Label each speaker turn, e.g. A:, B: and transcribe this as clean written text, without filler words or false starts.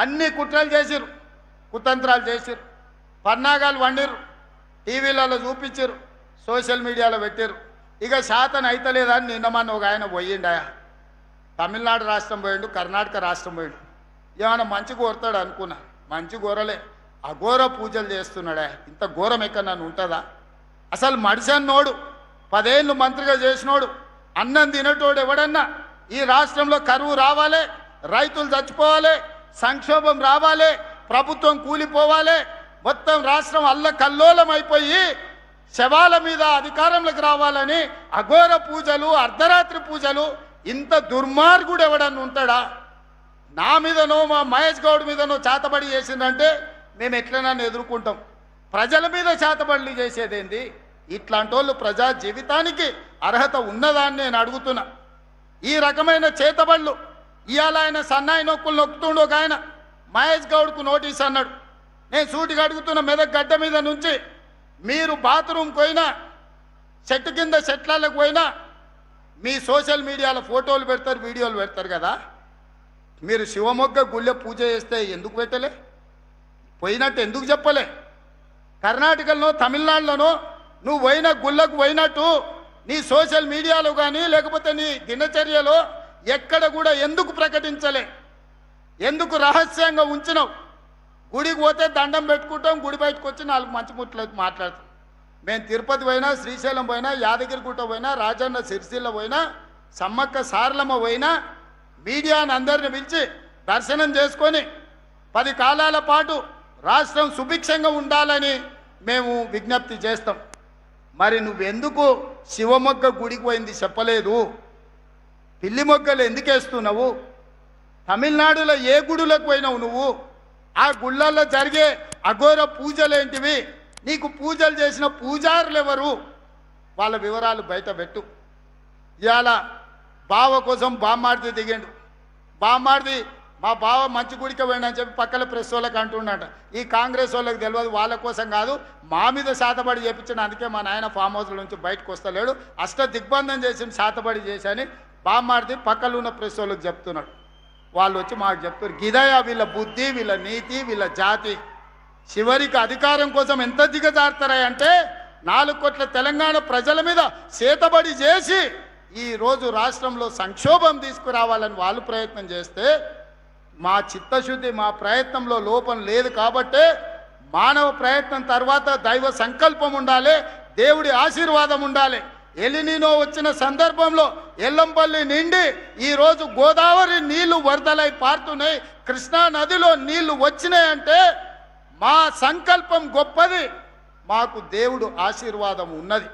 A: అన్ని కుట్రలు చేసిరు, కుతంత్రాలు చేసిరు, పన్నాగాలు వండిరు, టీవీలలో చూపించారు, సోషల్ మీడియాలో పెట్టారు. ఇక శాతం అయితలేదని నిన్నమన్న ఒక ఆయన పోయిండాయా, తమిళనాడు రాష్ట్రం పోయిండు, కర్ణాటక రాష్ట్రం పోయిండు. ఏమైనా మంచి కోరుతాడు అనుకున్నా, మంచి కోరలే, అఘోర పూజలు చేస్తున్నాడా. ఇంత ఘోరం ఎక్కడన్నా ఉంటుందా? అసలు మడిసన్నోడు 10 ఏళ్ళు మంత్రిగా చేసినోడు, అన్నం తినటోడు ఎవడన్నా ఈ రాష్ట్రంలో కరువు రావాలి, రైతులు చచ్చిపోవాలి, సంక్షోభం రావాలి, ప్రభుత్వం కూలిపోవాలి, మొత్తం రాష్ట్రం అల్లకల్లోలం అయిపోయి శవాల మీద అధికారంలోకి రావాలని అఘోర పూజలు, అర్ధరాత్రి పూజలు, ఇంత దుర్మార్గుడు ఎవడన్నా ఉంటాడా? నా మీదనో మా మహేష్ గౌడ్ మీదనో చేతబడి చేసిందంటే మేము ఎట్లైనా ఎదుర్కొంటాం. ప్రజల మీద చేతబడులు చేసేదేంది? ఇట్లాంటి వాళ్ళు ప్రజా జీవితానికి అర్హత ఉన్నదాన్ని నేను అడుగుతున్నా. ఈ రకమైన చేతబడులు ఇవాళ ఆయన సన్నాయి నొక్కులు నొక్కుతుండో ఒక ఆయన మహేష్ గౌడ్కు నోటీస్ అన్నాడు. నేను సూటిగా అడుగుతున్న, మెదక్ గడ్డ మీద నుంచి మీరు బాత్రూమ్కి పోయినా, చెట్టు కింద చెట్లకు పోయినా మీ సోషల్ మీడియాలో ఫోటోలు పెడతారు, వీడియోలు పెడతారు కదా. మీరు శివమొగ్గ గుళ్ళె పూజ చేస్తే ఎందుకు పెట్టలే? పోయినట్టు ఎందుకు చెప్పలే? కర్ణాటకలో, తమిళనాడులోనో నువ్వు పోయిన గుళ్ళకు పోయినట్టు నీ సోషల్ మీడియాలో కానీ లేకపోతే నీ దినచర్యలో ఎక్కడ కూడా ఎందుకు ప్రకటించలే? ఎందుకు రహస్యంగా ఉంచినావు? గుడికి పోతే దండం పెట్టుకుంటాం, గుడి బయటకు వచ్చి 4 మంచి ముట్లకు మాట్లాడతాం. మేము తిరుపతి పోయినా, శ్రీశైలం పోయినా, యాదగిరిగుట్ట పోయినా, రాజన్న సిరిసిల్ల పోయినా, సమ్మక్క సారలమ్మ పోయినా మీడియాని అందరిని పిలిచి దర్శనం చేసుకొని 10 కాలాల పాటు రాష్ట్రం సుభిక్షంగా ఉండాలని మేము విజ్ఞప్తి చేస్తాం. మరి నువ్వెందుకు శివమొగ్గ గుడికి పోయింది చెప్పలేదు? పిల్లి మొగ్గలు ఎందుకు వేస్తున్నావు? తమిళనాడులో ఏ గుడులకు పోయినావు నువ్వు? ఆ గుళ్ళల్లో జరిగే అఘోర పూజలేంటివి? నీకు పూజలు చేసిన పూజారులు ఎవరు? వాళ్ళ వివరాలు బయట పెట్టు. ఇవాళ బావ కోసం బామ్మార్ది దిగిండు. బామ్మార్ది మా బావ మంచి గుడికి పోయిండని చెప్పి పక్కన ప్రెస్ వాళ్ళకి అంటుండట. ఈ కాంగ్రెస్ వాళ్ళకి తెలియదు, వాళ్ళ కోసం కాదు, మా మీద శాతబడి చేపించిన, అందుకే మా నాయన ఫామ్ హౌస్ల నుంచి బయటకు వస్తలేడు, అష్ట దిగ్బంధం చేసి శాతబడి చేశాని బామ్మార్ది పక్కన ఉన్న ప్రెస్ వాళ్ళకి చెప్తున్నాడు. వాళ్ళు వచ్చి మాకు చెప్తారు, గిదయ వీళ్ళ బుద్ధి, వీళ్ళ నీతి, వీళ్ళ జాతి. చివరికి అధికారం కోసం ఎంత దిగజారుతారంటే 4 కోట్ల తెలంగాణ ప్రజల మీద చేతబడి చేసి ఈరోజు రాష్ట్రంలో సంక్షోభం తీసుకురావాలని వాళ్ళు ప్రయత్నం చేస్తే మా చిత్తశుద్ధి, మా ప్రయత్నంలో లోపం లేదు కాబట్టే మానవ ప్రయత్నం తర్వాత దైవ సంకల్పం ఉండాలి, దేవుడి ఆశీర్వాదం ఉండాలి. ఎలినినో వచ్చిన సందర్భంలో ఎల్లంపల్లి నిండి ఈరోజు గోదావరి నీళ్లు వరదలై పారుతున్నాయి, కృష్ణా నదిలో నీళ్లు వచ్చినాయంటే మా సంకల్పం గొప్పది, మాకు దేవుడు ఆశీర్వాదం ఉన్నది.